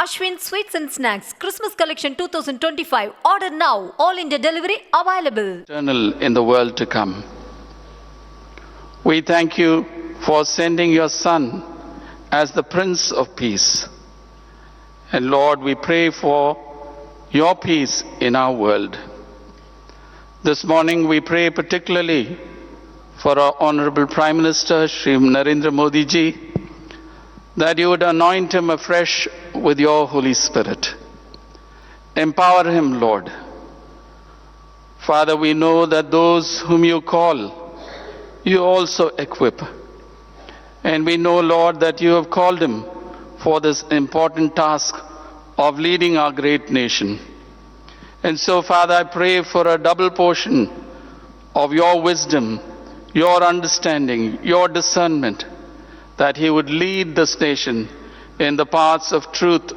Ashwin Sweets and Snacks Christmas Collection 2025. Order now. All India delivery available. Eternal in the world to come. We thank you for sending your Son as the Prince of Peace. And Lord, we pray for your peace in our world. This morning we pray particularly for our Honorable Prime Minister, Shri Narendra Modi ji, that you would anoint him afresh with your Holy Spirit. Empower him, Lord. Father, we know that those whom you call, you also equip. And we know, Lord, that you have called him for this important task of leading our great nation. And so, Father, I pray for a double portion of your wisdom, your understanding, your discernment, that he would lead this nation in the paths of truth,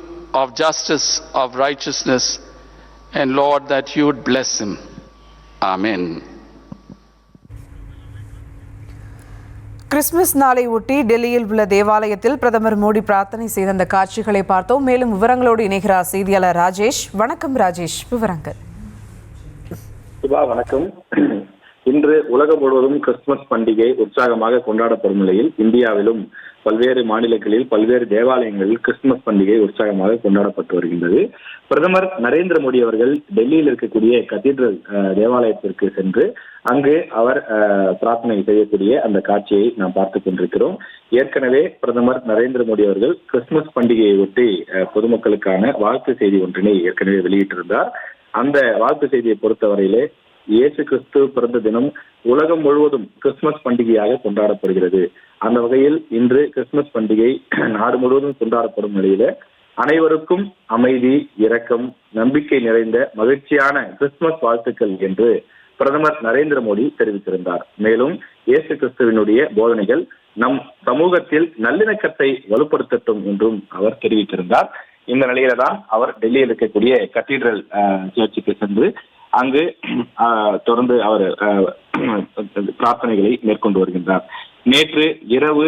of justice, of righteousness, and Lord, that you would bless him. Amen. Christmas நாளை ஒட்டி டெல்லியில் உள்ள தேவாலயத்தில் பிரதமர் மோடி பிரார்த்தனை செய்த அந்த காட்சிகளை பார்த்தோம். மேலும் விவரங்களோடு இணைகிறார் செய்தியாளர் ராஜேஷ். வணக்கம் ராஜேஷ், விவரங்கள். வணக்கம். இன்று உலகம் முழுவதும் கிறிஸ்துமஸ் பண்டிகை உற்சாகமாக கொண்டாடப்படும் நிலையில் இந்தியாவிலும் பல்வேறு மாநிலங்களில் பல்வேறு தேவாலயங்களில் கிறிஸ்துமஸ் பண்டிகை உற்சாகமாக கொண்டாடப்பட்டு வருகின்றது. பிரதமர் நரேந்திர மோடி அவர்கள் டெல்லியில் இருக்கக்கூடிய கத்தீட்ரல் தேவாலயத்திற்கு சென்று அங்கு அவர் பிரார்த்தனை செய்யக்கூடிய அந்த காட்சியை நாம் பார்த்துக் கொண்டிருக்கிறோம். ஏற்கனவே பிரதமர் நரேந்திர மோடி அவர்கள் கிறிஸ்துமஸ் பண்டிகையை ஒட்டி பொதுமக்களுக்கான வாழ்த்து செய்தி ஒன்றினை ஏற்கனவே வெளியிட்டிருந்தார். அந்த வாழ்த்து செய்தியை பொறுத்தவரையிலே இயேசு கிறிஸ்து பிறந்த தினம் உலகம் முழுவதும் கிறிஸ்துமஸ் பண்டிகையாக கொண்டாடப்படுகிறது. அந்த வகையில் இன்று கிறிஸ்துமஸ் பண்டிகை நாடு முழுவதும் கொண்டாடப்படும் நிலையில அனைவருக்கும் அமைதி, இரக்கம், நம்பிக்கை நிறைந்த மகிழ்ச்சியான கிறிஸ்துமஸ் வாழ்த்துக்கள் என்று பிரதமர் நரேந்திர மோடி தெரிவித்திருந்தார். மேலும் இயேசு கிறிஸ்துவினுடைய போதனைகள் நம் சமூகத்தில் நல்லிணக்கத்தை வலுப்படுத்தட்டும் என்றும் அவர் தெரிவித்திருந்தார். இந்த நிலையில தான் அவர் டெல்லியில் இருக்கக்கூடிய கத்தீட்ரல் சர்ச்சுக்கு சென்று அங்கு தொடர்ந்து அவர் பிரார்த்தனைகளை மேற்கொண்டு வருகின்றார். நேற்று இரவு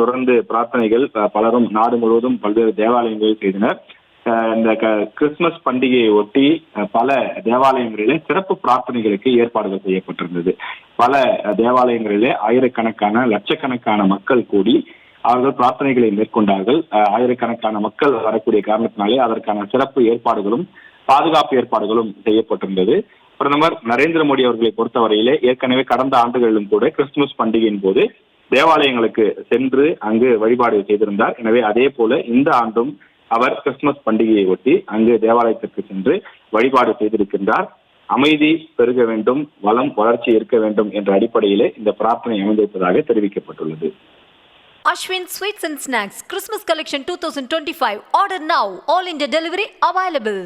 தொடர்ந்து பிரார்த்தனைகள் பலரும் நாடு முழுவதும் பல்வேறு தேவாலயங்களில் செய்தனர். இந்த கிறிஸ்துமஸ் பண்டிகையை ஒட்டி பல தேவாலயங்களிலே சிறப்பு பிரார்த்தனைகளுக்கு ஏற்பாடுகள் செய்யப்பட்டிருந்தது. பல தேவாலயங்களிலே ஆயிரக்கணக்கான லட்சக்கணக்கான மக்கள் கூடி அவர்கள் பிரார்த்தனைகளை மேற்கொண்டார்கள். ஆயிரக்கணக்கான மக்கள் வரக்கூடிய காரணத்தினாலே அதற்கான சிறப்பு ஏற்பாடுகளும் பாதுகாப்பு ஏற்பாடுகளும் செய்யப்பட்டிருந்தது. பிரதமர் நரேந்திர மோடி அவர்களை பொறுத்தவரையிலே ஏற்கனவே கடந்த ஆண்டுகளிலும் கூட கிறிஸ்துமஸ் பண்டிகையின் போது தேவாலயங்களுக்கு சென்று அங்கு வழிபாடு செய்திருந்தார். எனவே அதே போல இந்த ஆண்டும் அவர் கிறிஸ்துமஸ் பண்டிகையை ஒட்டி அங்கு தேவாலயத்திற்கு சென்று வழிபாடு செய்திருக்கின்றார். அமைதி பெருக வேண்டும், வளம் வளர்ச்சி இருக்க வேண்டும் என்ற அடிப்படையிலே இந்த பிரார்த்தனை அமைந்திருப்பதாக தெரிவிக்கப்பட்டுள்ளது. Ashwin Sweets and Snacks Christmas Collection 2025. Order now. All India delivery available.